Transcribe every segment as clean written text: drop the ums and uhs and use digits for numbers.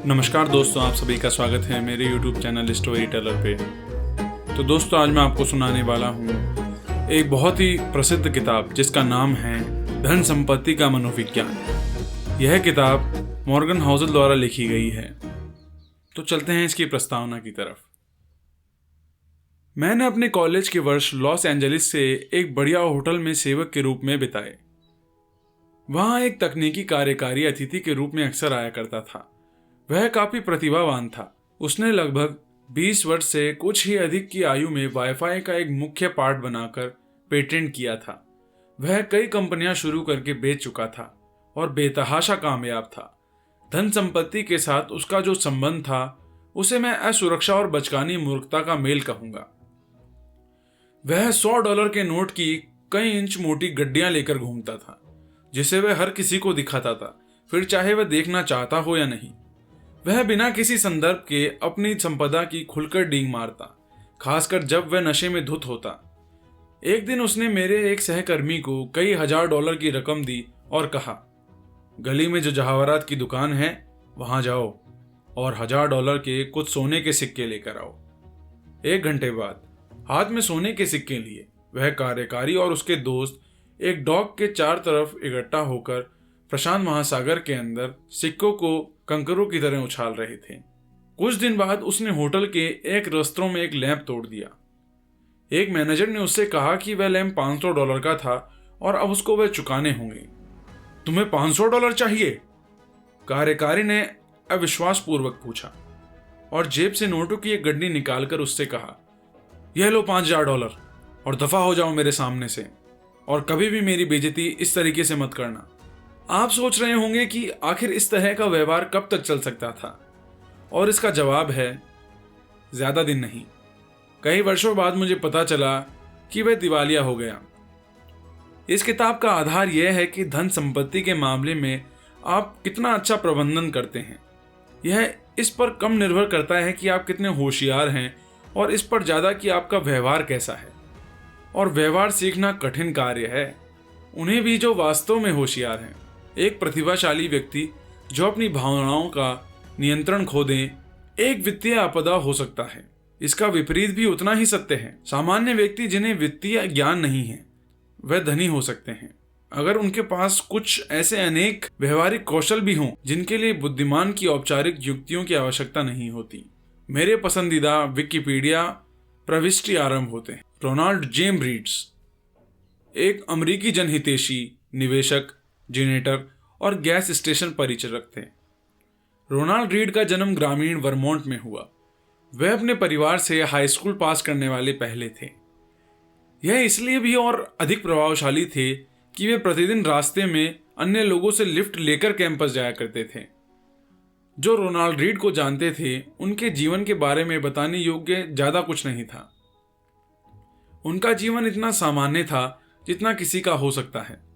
नमस्कार दोस्तों, आप सभी का स्वागत है मेरे YouTube चैनल स्टोरी टेलर पे। तो दोस्तों, आज मैं आपको सुनाने वाला हूँ एक बहुत ही प्रसिद्ध किताब जिसका नाम है धन संपत्ति का मनोविज्ञान। यह किताब मॉर्गन हाउसल द्वारा लिखी गई है। तो चलते हैं इसकी प्रस्तावना की तरफ। मैंने अपने कॉलेज के वर्ष लॉस एंजलिस से एक बढ़िया होटल में सेवक के रूप में बिताए। वहाँ एक तकनीकी कार्यकारी अतिथि के रूप में अक्सर आया करता था। वह काफी प्रतिभावान था। उसने लगभग 20 वर्ष से कुछ ही अधिक की आयु में वाईफाई का एक मुख्य पार्ट बनाकर पेटेंट किया था। वह कई कंपनियां शुरू करके बेच चुका था और बेतहाशा कामयाब था। धन संपत्ति के साथ उसका जो संबंध था उसे मैं असुरक्षा और बचकानी मूर्खता का मेल कहूंगा। वह $100 के नोट की कई इंच मोटी गड्डियां लेकर घूमता था, जिसे वह हर किसी को दिखाता था, फिर चाहे वह देखना चाहता हो या नहीं। वह बिना किसी संदर्भ के अपनी संपदा की खुलकर डींग मारता, खासकर जब वह नशे में धुत होता। एक दिन उसने मेरे एक सहकर्मी को कई $1000 की रकम दी और कहा, गली में जो जवाहरात की दुकान है वहां जाओ और $1000 के कुछ सोने के सिक्के लेकर आओ। 1 घंटे बाद हाथ में सोने के सिक्के लिए वह कार्यकारी और उसके दोस्त एक डॉक के चार तरफ इकट्ठा होकर प्रशांत महासागर के अंदर सिक्कों को कंकरों की तरह उछाल रहे थे। कुछ दिन बाद उसने होटल के एक रेस्तरां में एक लैंप तोड़ दिया। एक मैनेजर ने उससे कहा कि वह लैंप $500 का था और अब उसको वह चुकाने होंगे। तुम्हें $500 चाहिए? कार्यकारी ने अविश्वास पूर्वक पूछा और जेब से नोटों की एक गड्डी निकालकर उससे कहा, यह लो $5000 और दफा हो जाओ मेरे सामने से, और कभी भी मेरी बेइज्जती इस तरीके से मत करना। आप सोच रहे होंगे कि आखिर इस तरह का व्यवहार कब तक चल सकता था, और इसका जवाब है ज्यादा दिन नहीं। कई वर्षों बाद मुझे पता चला कि वह दिवालिया हो गया। इस किताब का आधार यह है कि धन संपत्ति के मामले में आप कितना अच्छा प्रबंधन करते हैं, यह इस पर कम निर्भर करता है कि आप कितने होशियार हैं और इस पर ज्यादा कि आपका व्यवहार कैसा है। और व्यवहार सीखना कठिन कार्य है, उन्हें भी जो वास्तव में होशियार हैं। एक प्रतिभाशाली व्यक्ति जो अपनी भावनाओं का नियंत्रण खो दे एक वित्तीय आपदा हो सकता है। इसका विपरीत भी उतना ही सत्य है। सामान्य व्यक्ति जिन्हें वित्तीय ज्ञान नहीं है वह धनी हो सकते हैं, अगर उनके पास कुछ ऐसे अनेक व्यवहारिक कौशल भी हों जिनके लिए बुद्धिमान की औपचारिक युक्तियों की आवश्यकता नहीं होती। मेरे पसंदीदा विकिपीडिया प्रविष्टि आरंभ होते हैं। रोनाल्ड जेम रीड्स एक अमेरिकी जनहितैषी, निवेशक, जेनेटर और गैस स्टेशन परिचारक थे। रोनाल्ड रीड का जन्म ग्रामीण वर्मोंट में हुआ। वह अपने परिवार से हाई स्कूल पास करने वाले पहले थे। यह इसलिए भी और अधिक प्रभावशाली थे कि वे प्रतिदिन रास्ते में अन्य लोगों से लिफ्ट लेकर कैंपस जाया करते थे। जो रोनाल्ड रीड को जानते थे उनके जीवन के बारे में बताने योग्य ज्यादा कुछ नहीं था। उनका जीवन इतना सामान्य था जितना किसी का हो सकता है।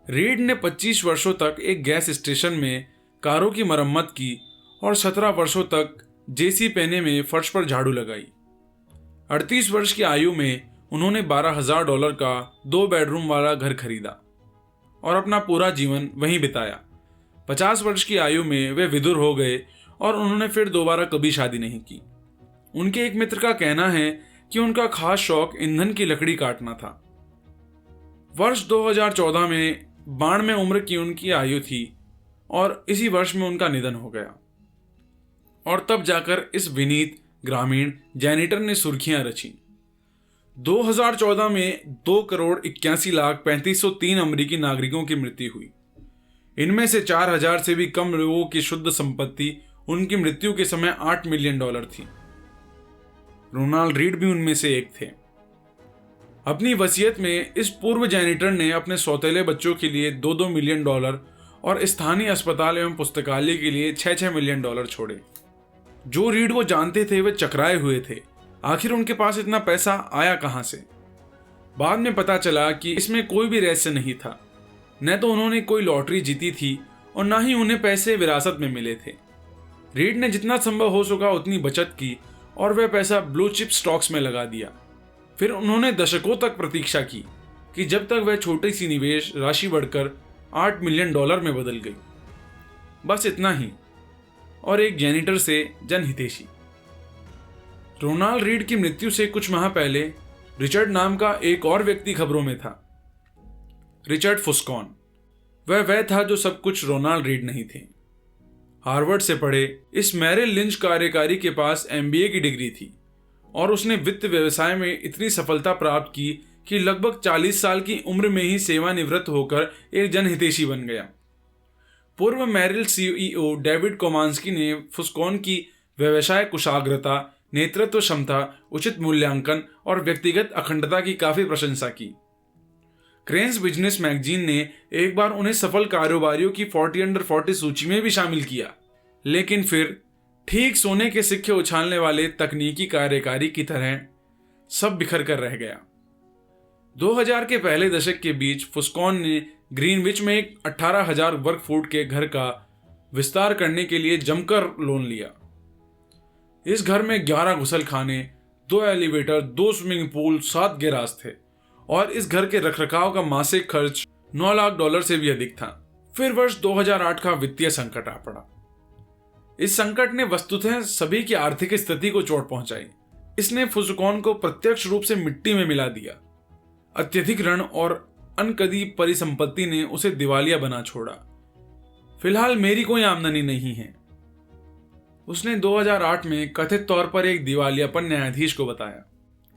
रीड ने 25 वर्षों तक एक गैस स्टेशन में कारों की मरम्मत की और 17 वर्षों तक जेसी पेने में फर्श पर झाड़ू लगाई। 38 वर्ष की आयु में उन्होंने $12000 का 2 बेडरूम वाला घर खरीदा और अपना पूरा जीवन वहीं बिताया। 50 वर्ष की आयु में वे विधुर हो गए और उन्होंने फिर दोबारा कभी शादी नहीं की। उनके एक मित्र का कहना है कि उनका खास शौक ईंधन की लकड़ी काटना था। वर्ष 2014 में 92 उम्र की उनकी आयु थी और इसी वर्ष में उनका निधन हो गया। और तब जाकर इस विनीत ग्रामीण जैनिटर ने सुर्खियां रची। 2014 में 2,81,35,303 अमेरिकी नागरिकों की मृत्यु हुई। इनमें से 4000 से भी कम लोगों की शुद्ध संपत्ति उनकी मृत्यु के समय $8 मिलियन थी। रोनाल्ड रीड भी उनमें से एक थे। अपनी वसीयत में इस पूर्व जैनिटर ने अपने सौतेले बच्चों के लिए $2 मिलियन और स्थानीय अस्पताल एवं पुस्तकालय के लिए $6 मिलियन छोड़े। जो रीड वो जानते थे वे चकराए हुए थे। आखिर उनके पास इतना पैसा आया कहां से? बाद में पता चला कि इसमें कोई भी रहस्य नहीं था। न तो उन्होंने कोई लॉटरी जीती थी और न ही उन्हें पैसे विरासत में मिले थे। रीड ने जितना संभव हो सका उतनी बचत की और वह पैसा ब्लू चिप स्टॉक्स में लगा दिया। फिर उन्होंने दशकों तक प्रतीक्षा की कि जब तक वह छोटी सी निवेश राशि बढ़कर $8 मिलियन में बदल गई। बस इतना ही। और एक जैनिटर से जनहितैषी। रोनाल्ड रीड की मृत्यु से कुछ माह पहले रिचर्ड नाम का एक और व्यक्ति खबरों में था, रिचर्ड फुस्कॉन। वह था जो सब कुछ रोनाल्ड रीड नहीं थे। हार्वर्ड से पढ़े इस मैरिल लिंच कार्यकारी के पास MBA की डिग्री थी और उसने वित्त व्यवसाय में इतनी सफलता प्राप्त की कि लगभग 40 साल की उम्र में ही सेवानिवृत्त होकर एक जनहितैषी बन गया। पूर्व मैरिल CEO डेविड कोमांस्की ने फुस्कॉन की व्यवसाय कुशाग्रता, नेतृत्व क्षमता, उचित मूल्यांकन और व्यक्तिगत अखंडता की काफी प्रशंसा की। क्रेन्स बिजनेस मैगजीन ने एक बार उन्हें सफल कारोबारियों की 40 अंडर 40 सूची में भी शामिल किया, लेकिन फिर ठीक सोने के सिक्के उछालने वाले तकनीकी कार्यकारी की तरह सब बिखर कर रह गया। 2000 के पहले दशक के बीच फुस्कॉन ने ग्रीनविच में एक 18,000 वर्ग फुट के घर का विस्तार करने के लिए जमकर लोन लिया। इस घर में 11 गुसलखाने, 2 एलिवेटर, 2 स्विमिंग पूल, 7 गैराज थे और इस घर के रखरखाव का मासिक खर्च $9 लाख से भी अधिक था। फिर वर्ष 2008 का वित्तीय संकट आ पड़ा। इस संकट ने वस्तुतः सभी की आर्थिक स्थिति को चोट पहुंचाई। इसने फुस्कॉन को प्रत्यक्ष रूप से मिट्टी में मिला दिया। अत्यधिक ऋण और अनकदी परिसंपत्ति ने उसे दिवालिया बना छोड़ा। फिलहाल मेरी कोई आमदनी नहीं है, उसने 2008 में कथित तौर पर एक दिवालियापन न्यायाधीश को बताया।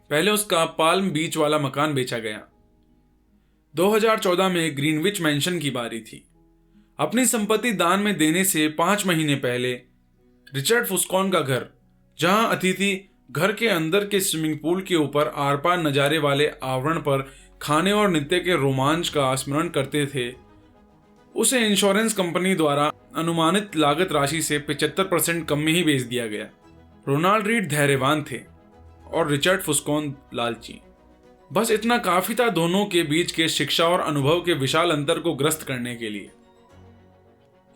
पहले उसका पाल्म बीच वाला मकान बेचा गया। 2014 में ग्रीनविच मैंशन की बारी थी। अपनी संपत्ति दान में देने से 5 महीने पहले रिचर्ड फुस्कॉन का घर, जहां अतिथि घर के अंदर के स्विमिंग पूल के ऊपर आर पार नजारे वाले आवरण पर खाने और नृत्य के रोमांच का स्मरण करते थे, उसे इंश्योरेंस कंपनी द्वारा अनुमानित लागत राशि से 75% कम में ही बेच दिया गया। रोनाल्ड रीड धैर्यवान थे और रिचर्ड फुस्कॉन लालची। बस इतना काफी था दोनों के बीच के शिक्षा और अनुभव के विशाल अंतर को ग्रस्त करने के लिए।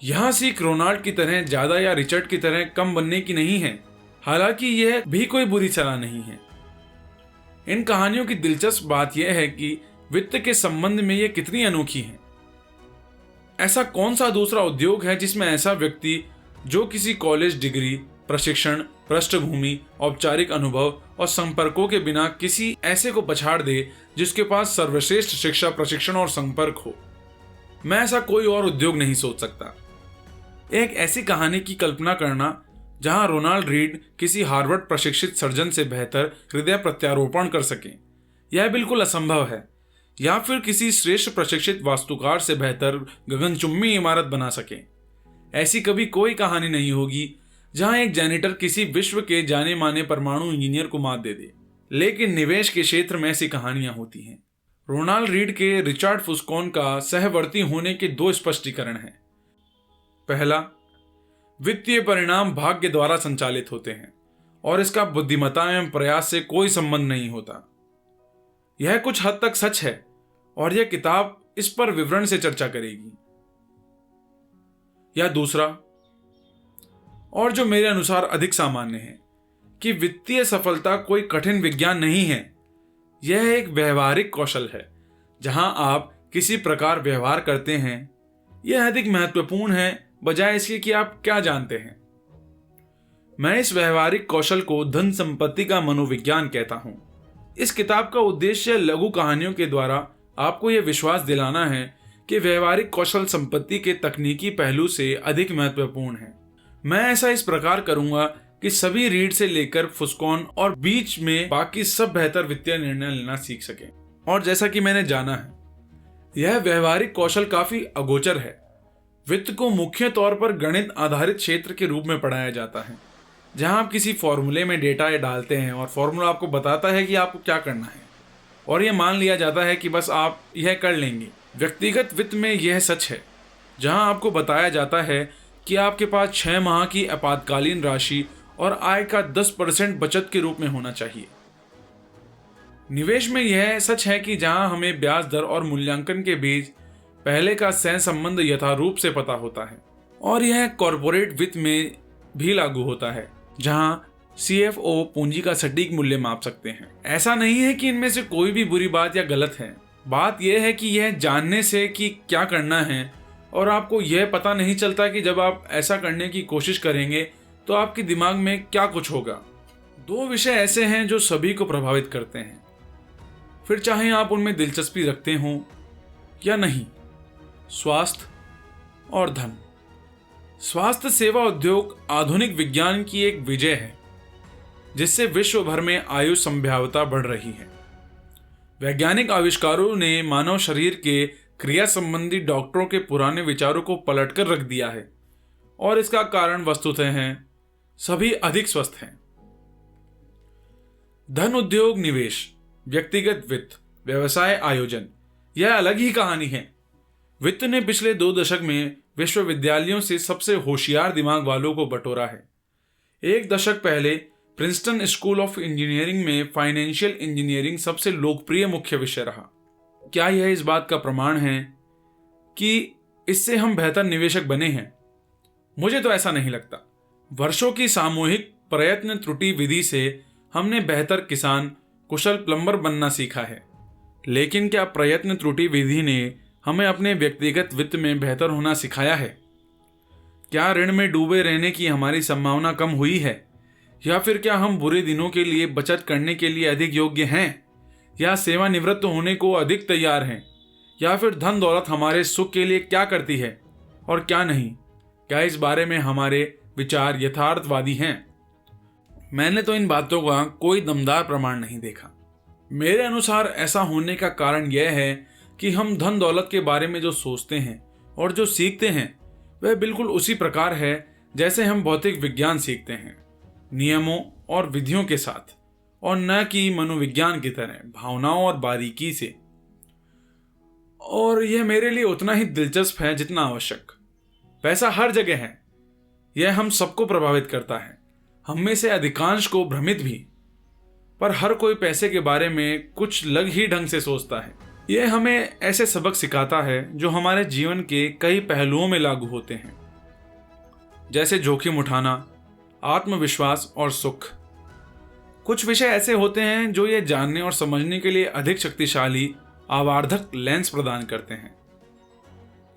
यहां सीख रोनाल्ड की तरह ज्यादा या रिचर्ड की तरह कम बनने की नहीं है, हालांकि यह भी कोई बुरी सलाह नहीं है। इन कहानियों की दिलचस्प बात यह है कि वित्त के संबंध में यह कितनी अनोखी है। ऐसा कौन सा दूसरा उद्योग है जिसमें ऐसा व्यक्ति जो किसी कॉलेज डिग्री, प्रशिक्षण, पृष्ठभूमि, औपचारिक अनुभव और संपर्कों के बिना किसी ऐसे को पछाड़ दे जिसके पास सर्वश्रेष्ठ शिक्षा, प्रशिक्षण और संपर्क हो। मैं ऐसा कोई और उद्योग नहीं सोच सकता। एक ऐसी कहानी की कल्पना करना जहां रोनाल्ड रीड किसी हार्वर्ड प्रशिक्षित सर्जन से बेहतर हृदय प्रत्यारोपण कर सके, यह बिल्कुल असंभव है, या फिर किसी श्रेष्ठ प्रशिक्षित वास्तुकार से बेहतर गगनचुंबी इमारत बना सके। ऐसी कभी कोई कहानी नहीं होगी जहां एक जैनिटर किसी विश्व के जाने माने परमाणु इंजीनियर को मात दे दे। लेकिन निवेश के क्षेत्र में ऐसी कहानियां होती हैं। रोनाल्ड रीड के रिचर्ड फुस्कॉन का सहवर्ती होने के 2 स्पष्टीकरण हैं। पहला, वित्तीय परिणाम भाग्य द्वारा संचालित होते हैं और इसका बुद्धिमत्ता एवं प्रयास से कोई संबंध नहीं होता। यह कुछ हद तक सच है और यह किताब इस पर विवरण से चर्चा करेगी। या दूसरा, और जो मेरे अनुसार अधिक सामान्य है, कि वित्तीय सफलता कोई कठिन विज्ञान नहीं है, यह एक व्यवहारिक कौशल है। जहां आप किसी प्रकार व्यवहार करते हैं, यह अधिक महत्वपूर्ण है बजाय इसके कि आप क्या जानते हैं। मैं इस व्यवहारिक कौशल को धन संपत्ति का मनोविज्ञान कहता हूं। इस किताब का उद्देश्य लघु कहानियों के द्वारा आपको यह विश्वास दिलाना है कि व्यवहारिक कौशल संपत्ति के तकनीकी पहलू से अधिक महत्वपूर्ण है। मैं ऐसा इस प्रकार करूंगा कि सभी रीड से लेकर फुस्कॉन और बीच में बाकी सब बेहतर वित्तीय निर्णय लेना सीख सकें। और जैसा कि मैंने जाना है, यह व्यवहारिक कौशल काफी अगोचर है। वित्त को मुख्य तौर पर गणित आधारित क्षेत्र के रूप में पढ़ाया जाता है, जहां आप किसी फॉर्मूले में डेटा डालते हैं और फॉर्मूला आपको बताता है कि आपको क्या करना है, और यह मान लिया जाता है कि बस आप यह कर लेंगे। व्यक्तिगत वित्त में यह सच है, जहां आपको बताया जाता है कि आपके पास 6 माह की आपातकालीन राशि और आय का 10% बचत के रूप में होना चाहिए। निवेश में यह सच है कि जहां हमें ब्याज दर और मूल्यांकन के बीच पहले का सह संबंध यथारूप से पता होता है, और यह कॉर्पोरेट वित्त में भी लागू होता है, जहां CFO पूंजी का सटीक मूल्य माप सकते हैं। ऐसा नहीं है कि इनमें से कोई भी बुरी बात या गलत है। बात यह है कि यह जानने से कि क्या करना है और आपको यह पता नहीं चलता कि जब आप ऐसा करने की कोशिश करेंगे तो आपके दिमाग में क्या कुछ होगा। दो विषय ऐसे हैं जो सभी को प्रभावित करते हैं, फिर चाहे आप उनमें दिलचस्पी रखते हों या नहीं। स्वास्थ्य और धन। स्वास्थ्य सेवा उद्योग आधुनिक विज्ञान की एक विजय है जिससे विश्व भर में आयु संभाव्यता बढ़ रही है। वैज्ञानिक आविष्कारों ने मानव शरीर के क्रिया संबंधी डॉक्टरों के पुराने विचारों को पलटकर रख दिया है और इसका कारण वस्तुतः है सभी अधिक स्वस्थ हैं। धन, उद्योग, निवेश, व्यक्तिगत वित्त, व्यवसाय आयोजन, यह अलग ही कहानी है। वित्त ने पिछले 2 दशक में विश्वविद्यालयों से सबसे होशियार दिमाग वालों को बटोरा है। 1 दशक पहले प्रिंसटन स्कूल ऑफ इंजीनियरिंग में फाइनेंशियल इंजीनियरिंग सबसे लोकप्रिय मुख्य विषय रहा। क्या यह इस बात का प्रमाण है कि इससे हम बेहतर निवेशक बने हैं? मुझे तो ऐसा नहीं लगता। वर्षों की सामूहिक प्रयत्न त्रुटि विधि से हमने बेहतर किसान, कुशल प्लम्बर बनना सीखा है, लेकिन क्या प्रयत्न त्रुटि विधि ने हमें अपने व्यक्तिगत वित्त में बेहतर होना सिखाया है? क्या ऋण में डूबे रहने की हमारी संभावना कम हुई है, या फिर क्या हम बुरे दिनों के लिए बचत करने के लिए अधिक योग्य हैं, या सेवानिवृत्त होने को अधिक तैयार हैं, या फिर धन दौलत हमारे सुख के लिए क्या करती है और क्या नहीं? क्या इस बारे में हमारे विचार यथार्थवादी हैं? मैंने तो इन बातों का कोई दमदार प्रमाण नहीं देखा। मेरे अनुसार ऐसा होने का कारण यह है कि हम धन दौलत के बारे में जो सोचते हैं और जो सीखते हैं वह बिल्कुल उसी प्रकार है जैसे हम भौतिक विज्ञान सीखते हैं, नियमों और विधियों के साथ, और न कि मनोविज्ञान की तरह भावनाओं और बारीकी से। और यह मेरे लिए उतना ही दिलचस्प है जितना आवश्यक। पैसा हर जगह है, यह हम सबको प्रभावित करता है, हम में से अधिकांश को भ्रमित भी। पर हर कोई पैसे के बारे में कुछ अलग ही ढंग से सोचता है। यह हमें ऐसे सबक सिखाता है जो हमारे जीवन के कई पहलुओं में लागू होते हैं, जैसे जोखिम उठाना, आत्मविश्वास और सुख। कुछ विषय ऐसे होते हैं जो ये जानने और समझने के लिए अधिक शक्तिशाली आवर्धक लेंस प्रदान करते हैं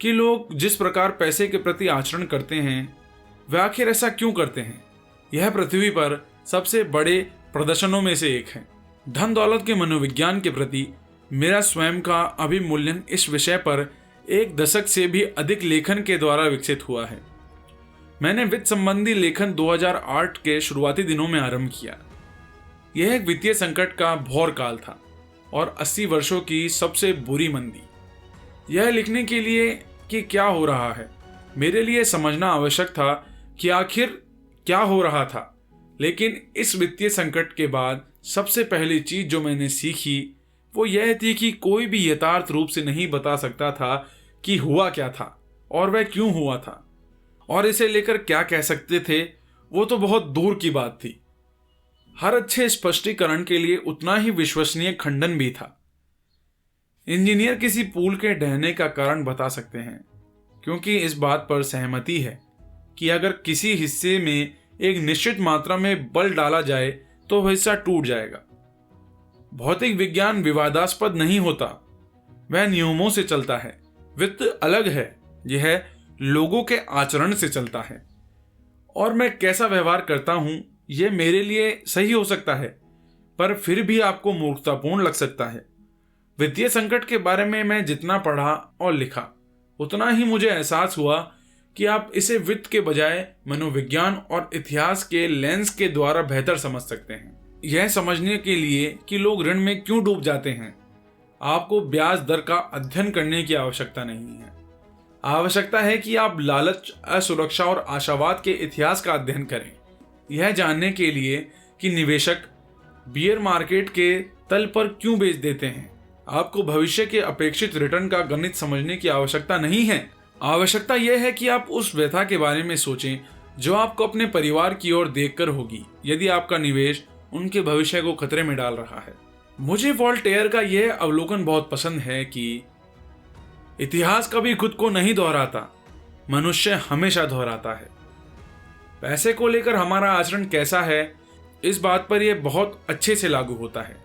कि लोग जिस प्रकार पैसे के प्रति आचरण करते हैं वे आखिर ऐसा क्यों करते हैं। यह पृथ्वी पर सबसे बड़े प्रदर्शनों में से एक है। धन दौलत के मनोविज्ञान के प्रति मेरा स्वयं का अभिमूल्यन इस विषय पर 1 दशक से भी अधिक लेखन के द्वारा विकसित हुआ है। मैंने वित्त संबंधी लेखन 2008 के शुरुआती दिनों में आरंभ किया। यह एक वित्तीय संकट का भौर काल था और 80 वर्षों की सबसे बुरी मंदी। यह लिखने के लिए कि क्या हो रहा है, मेरे लिए समझना आवश्यक था कि आखिर क्या हो रहा था। लेकिन इस वित्तीय संकट के बाद सबसे पहली चीज जो मैंने सीखी वो यह थी कि कोई भी यथार्थ रूप से नहीं बता सकता था कि हुआ क्या था और वह क्यों हुआ था, और इसे लेकर क्या कह सकते थे वो तो बहुत दूर की बात थी। हर अच्छे स्पष्टीकरण के लिए उतना ही विश्वसनीय खंडन भी था। इंजीनियर किसी पुल के ढहने का कारण बता सकते हैं क्योंकि इस बात पर सहमति है कि अगर किसी हिस्से में एक निश्चित मात्रा में बल डाला जाए तो वह हिस्सा टूट जाएगा। भौतिक विज्ञान विवादास्पद नहीं होता, वह नियमों से चलता है। वित्त अलग है, यह लोगों के आचरण से चलता है, और मैं कैसा व्यवहार करता हूं यह मेरे लिए सही हो सकता है पर फिर भी आपको मूर्खतापूर्ण लग सकता है। वित्तीय संकट के बारे में मैं जितना पढ़ा और लिखा उतना ही मुझे एहसास हुआ कि आप इसे वित्त के बजाय मनोविज्ञान और इतिहास के लेंस के द्वारा बेहतर समझ सकते हैं। यह समझने के लिए कि लोग ऋण में क्यों डूब जाते हैं, आपको ब्याज दर का अध्ययन करने की आवश्यकता नहीं है। आवश्यकता है कि आप लालच, असुरक्षा और आशावाद के इतिहास का अध्ययन करें, यह जानने के लिए कि निवेशक बियर मार्केट के तल पर क्यों बेच देते हैं। आपको भविष्य के अपेक्षित रिटर्न का गणित समझने की आवश्यकता नहीं है। आवश्यकता यह है कि आप उस व्यथा के बारे में सोचें जो आपको अपने परिवार की ओर देखकर होगी यदि आपका निवेश उनके भविष्य को खतरे में डाल रहा है। मुझे वोल्टेयर का यह अवलोकन बहुत पसंद है कि इतिहास कभी खुद को नहीं दोहराता, मनुष्य हमेशा दोहराता है। पैसे को लेकर हमारा आचरण कैसा है इस बात पर यह बहुत अच्छे से लागू होता है।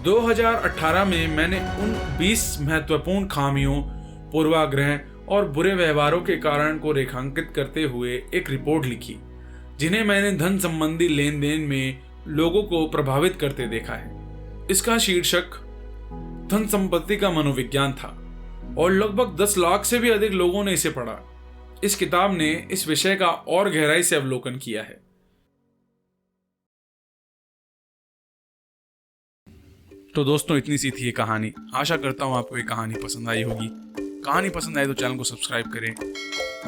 2018 में मैंने उन 20 महत्वपूर्ण खामियों, पूर्वाग्रह और बुरे व्यवहारों के कारण को रेखांकित करते हुए एक रिपोर्ट लिखी, जिन्हें मैंने धन संबंधी लेन देन में लोगों को प्रभावित करते देखा है। इसका शीर्षक धन संपत्ति का मनोविज्ञान था और लगभग 10 लाख से भी अधिक लोगों ने इसे पढ़ा। इस किताब ने इस विषय का और गहराई से अवलोकन किया है। तो दोस्तों, इतनी सी थी ये कहानी। आशा करता हूँ आपको ये कहानी पसंद आई होगी। कहानी पसंद आए तो चैनल को सब्सक्राइब करें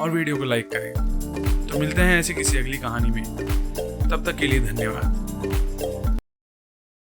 और वीडियो को लाइक करें। तो मिलते हैं ऐसे किसी अगली कहानी में। तब तक के लिए धन्यवाद।